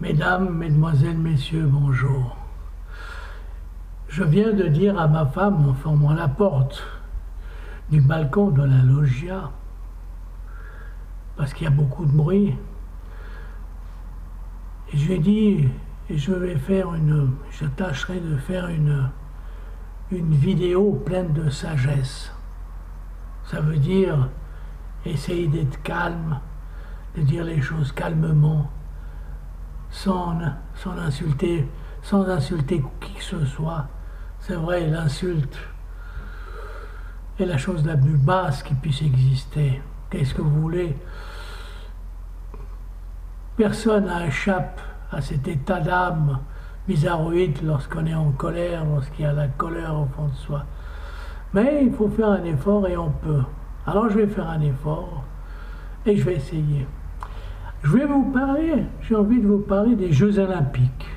Mesdames, Mesdemoiselles, Messieurs, bonjour. Je viens de dire à ma femme en fermant la porte du balcon de la loggia, parce qu'il y a beaucoup de bruit, et je lui ai dit, je tâcherai de faire une vidéo pleine de sagesse. Ça veut dire essayer d'être calme, de dire les choses calmement, sans insulter qui que ce soit. C'est vrai, l'insulte est la chose la plus basse qui puisse exister. Qu'est-ce que vous voulez? Personne n'échappe à cet état d'âme bizarroïde lorsqu'on est en colère, lorsqu'il y a la colère au fond de soi. Mais il faut faire un effort et on peut. Alors je vais faire un effort et je vais essayer. J'ai envie de vous parler des Jeux Olympiques.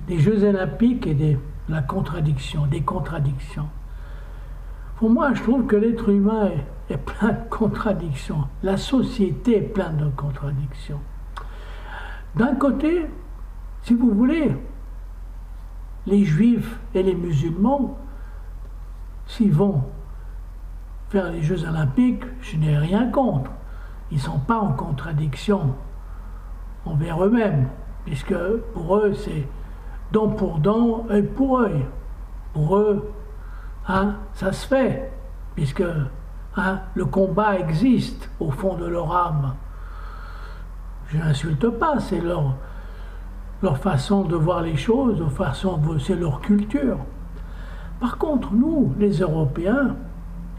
Des Jeux Olympiques et de la contradiction, des contradictions. Pour moi, je trouve que l'être humain est plein de contradictions. La société est pleine de contradictions. D'un côté, si vous voulez, les juifs et les musulmans, s'ils vont faire les Jeux Olympiques, je n'ai rien contre. Ils ne sont pas en contradiction envers eux-mêmes, puisque pour eux, c'est dent pour dent, œil pour œil. Pour eux, ça se fait, puisque le combat existe au fond de leur âme. Je n'insulte pas, c'est leur façon de voir les choses, c'est leur culture. Par contre, nous, les Européens,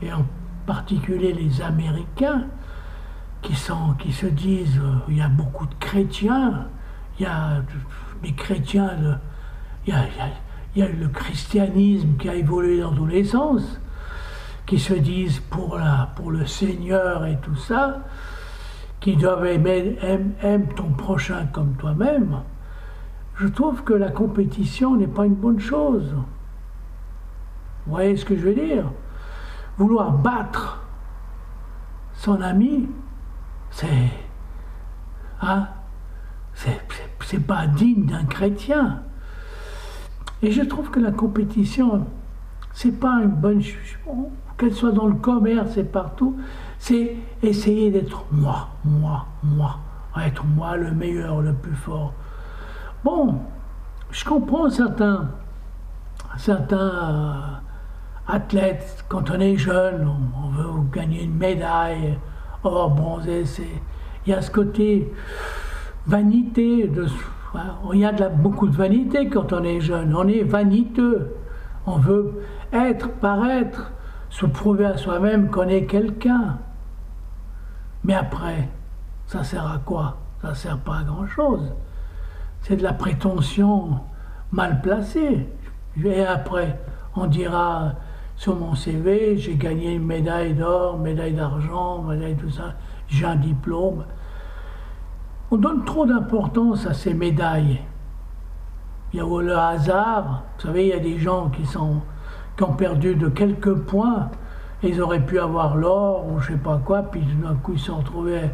et en particulier les Américains, qui se disent, il y a beaucoup de chrétiens, il y a des chrétiens, il y a le christianisme qui a évolué dans tous les sens, qui se disent pour le Seigneur et tout ça, qui doivent aime ton prochain comme toi-même. Je trouve que la compétition n'est pas une bonne chose. Vous voyez ce que je veux dire? Vouloir battre son ami, c'est pas digne d'un chrétien. Et je trouve que la compétition, c'est pas une bonne chose, qu'elle soit dans le commerce et partout, c'est essayer d'être moi, être moi le meilleur, le plus fort. Bon, je comprends certains athlètes, quand on est jeune, on veut gagner une médaille, or bronzé, il y a ce côté vanité, il y a beaucoup de vanité quand on est jeune, on est vaniteux, on veut paraître, se prouver à soi-même qu'on est quelqu'un. Mais après, ça sert à quoi? Ça sert pas à grand-chose. C'est de la prétention mal placée. Et après, on dira sur mon CV, j'ai gagné une médaille d'or, médaille d'argent, médaille tout ça, j'ai un diplôme. On donne trop d'importance à ces médailles. Il y a le hasard. Vous savez, il y a des gens qui ont perdu de quelques points. Et ils auraient pu avoir l'or ou je sais pas quoi, puis d'un coup ils se sont retrouvés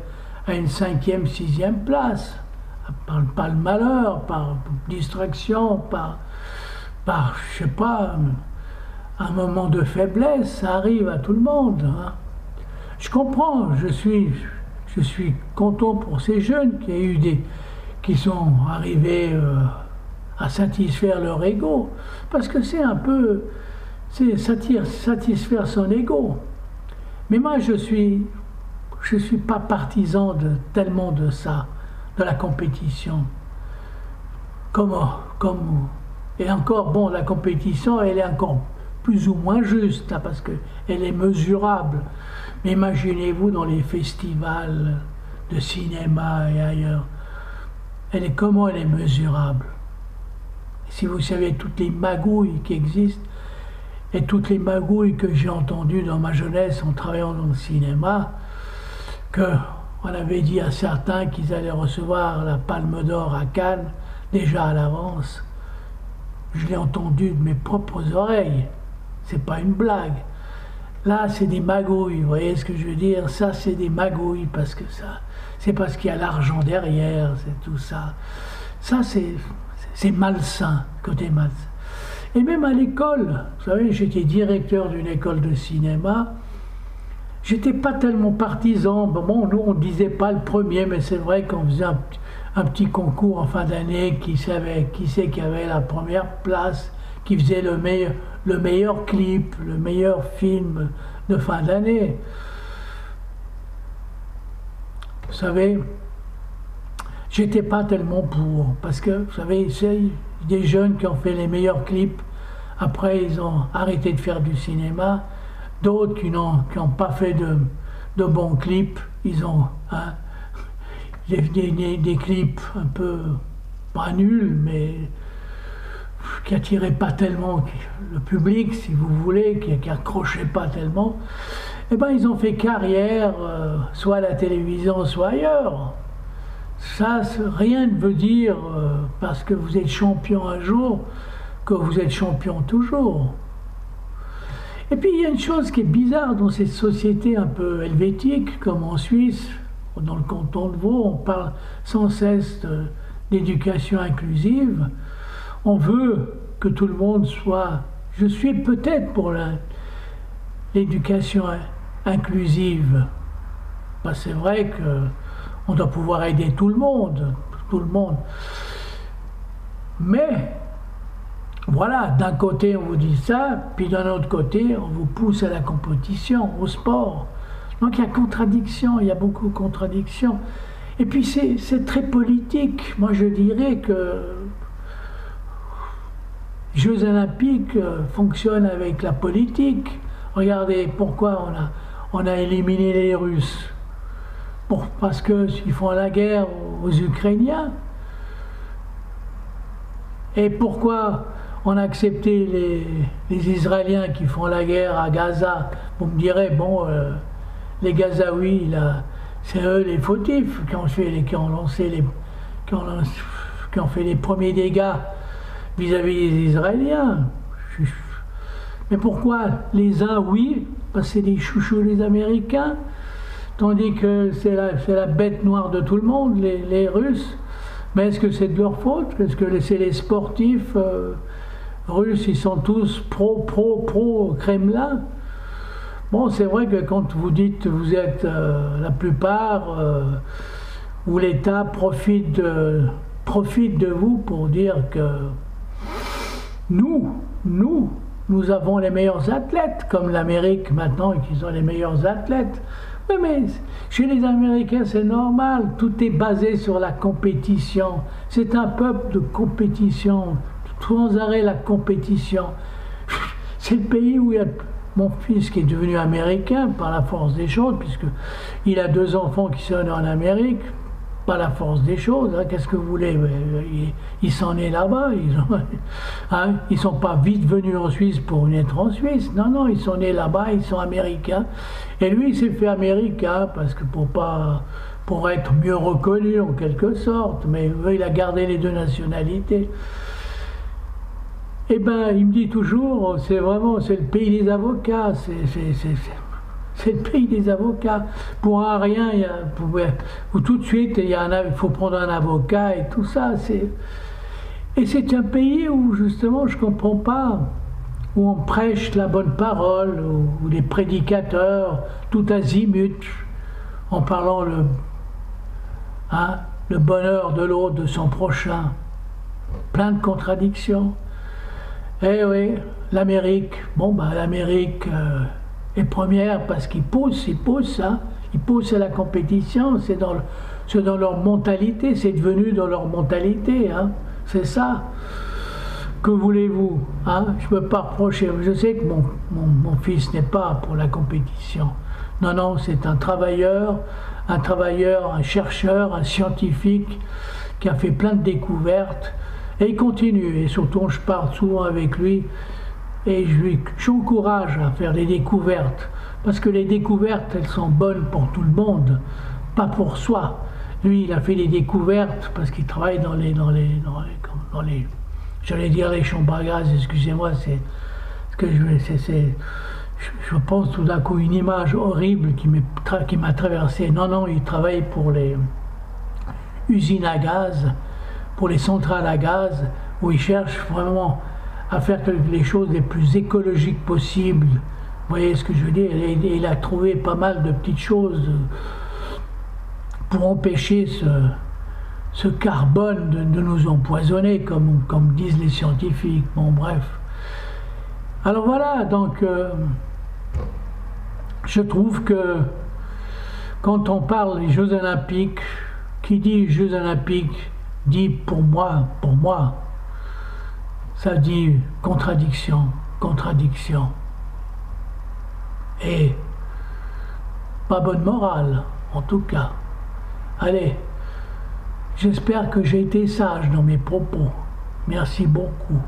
à une 5e, 6e place. Par le malheur, par distraction, par je sais pas, un moment de faiblesse, ça arrive à tout le monde. Je comprends, je suis content pour ces jeunes qui sont arrivés à satisfaire leur ego, parce que c'est satisfaire son ego. Mais moi, je suis pas partisan tellement de ça, de la compétition. Et encore, bon, la compétition, elle est encore plus ou moins juste, parce qu'elle est mesurable. Mais imaginez-vous dans les festivals de cinéma et ailleurs, comment elle est mesurable? Si vous savez toutes les magouilles qui existent, et toutes les magouilles que j'ai entendues dans ma jeunesse en travaillant dans le cinéma, qu'on avait dit à certains qu'ils allaient recevoir la Palme d'Or à Cannes, déjà à l'avance. Je l'ai entendu de mes propres oreilles. C'est pas une blague. Là, c'est des magouilles, vous voyez ce que je veux dire? Ça, c'est des magouilles, c'est parce qu'il y a l'argent derrière, c'est tout ça. Ça, c'est malsain, côté malsain. Et même à l'école, vous savez, j'étais directeur d'une école de cinéma. J'étais pas tellement partisan. Bon, nous, on ne disait pas le premier, mais c'est vrai qu'on faisait un petit concours en fin d'année, qui c'est qui avait la première place, qui faisait le meilleur clip, le meilleur film de fin d'année. Vous savez, j'étais pas tellement pour, parce que, vous savez, c'est des jeunes qui ont fait les meilleurs clips, après ils ont arrêté de faire du cinéma, d'autres qui n'ont pas fait de bons clips, ils ont des clips un peu, pas nuls, mais qui attiraient pas tellement le public, si vous voulez, qui accrochaient pas tellement. Eh bien, ils ont fait carrière, soit à la télévision, soit ailleurs. Ça, rien ne veut dire, parce que vous êtes champion un jour, que vous êtes champion toujours. Et puis, il y a une chose qui est bizarre dans cette société un peu helvétique, comme en Suisse, dans le canton de Vaud, on parle sans cesse d'éducation inclusive. On veut que tout le monde soit... Je suis peut-être pour l'éducation inclusive. Ben, c'est vrai qu'on doit pouvoir aider tout le monde, tout le monde. Mais, voilà, d'un côté on vous dit ça, puis d'un autre côté on vous pousse à la compétition, au sport. Donc il y a contradiction, il y a beaucoup de contradictions. Et puis c'est très politique. Moi je dirais que les Jeux Olympiques fonctionnent avec la politique. Regardez pourquoi on a éliminé les Russes. Parce qu'ils font la guerre aux Ukrainiens. Et pourquoi on a accepté les Israéliens qui font la guerre à Gaza? Vous me direz, bon, les Gazaouis, c'est eux les fautifs qui ont fait les premiers dégâts vis-à-vis des Israéliens. Mais pourquoi les uns, oui, parce que c'est des chouchous les Américains, tandis que c'est la bête noire de tout le monde, les Russes. Mais est-ce que c'est de leur faute? Est-ce que c'est les sportifs russes, ils sont tous pro Kremlin? Bon, c'est vrai que quand vous dites vous êtes la plupart, où l'État profite de vous pour dire que nous avons les meilleurs athlètes, comme l'Amérique maintenant, qu'ils ont les meilleurs athlètes. Oui, mais chez les Américains, c'est normal, tout est basé sur la compétition. C'est un peuple de compétition, sans arrêt la compétition. C'est le pays où il y a mon fils qui est devenu américain par la force des choses, puisqu'il a 2 enfants qui sont nés en Amérique, par la force des choses. Hein, qu'est-ce que vous voulez? Il s'en est là-bas. Ils sont pas vite venus en Suisse pour naître en Suisse. Non, non, ils sont nés là-bas, ils sont américains. Et lui, il s'est fait américain parce que pour être mieux reconnu en quelque sorte, mais il a gardé les 2 nationalités. Eh bien, il me dit toujours, c'est le pays des avocats, c'est le pays des avocats. Pour un rien, ou tout de suite, il faut prendre un avocat et tout ça. Et c'est un pays où, justement, je ne comprends pas, où on prêche la bonne parole, où les prédicateurs, tout azimut, en parlant le bonheur de l'autre, de son prochain. Plein de contradictions. Eh oui, l'Amérique, l'Amérique est première parce qu'ils poussent, hein. Ils poussent à la compétition, c'est dans leur mentalité, c'est devenu dans leur mentalité, hein. C'est ça. Que voulez-vous, hein? Je ne peux pas reprocher, je sais que mon fils n'est pas pour la compétition. Non, non, c'est un travailleur, un chercheur, un scientifique qui a fait plein de découvertes. Et il continue, et surtout je parle souvent avec lui, et j'encourage à faire des découvertes, parce que les découvertes, elles sont bonnes pour tout le monde, pas pour soi. Lui, il a fait des découvertes parce qu'il travaille dans les j'allais dire les chambres à gaz, excusez-moi, je pense tout d'un coup une image horrible qui m'a traversé. Non, non, il travaille pour les usines à gaz, pour les centrales à gaz, où ils cherchent vraiment à faire les choses les plus écologiques possibles. Vous voyez ce que je veux dire? Il a trouvé pas mal de petites choses pour empêcher ce carbone de nous empoisonner, comme disent les scientifiques. Bon, bref. Alors voilà, donc je trouve que quand on parle des Jeux Olympiques, qui dit Jeux Olympiques dit pour moi, ça dit contradiction, contradiction. Et pas bonne morale, en tout cas. Allez, j'espère que j'ai été sage dans mes propos. Merci beaucoup.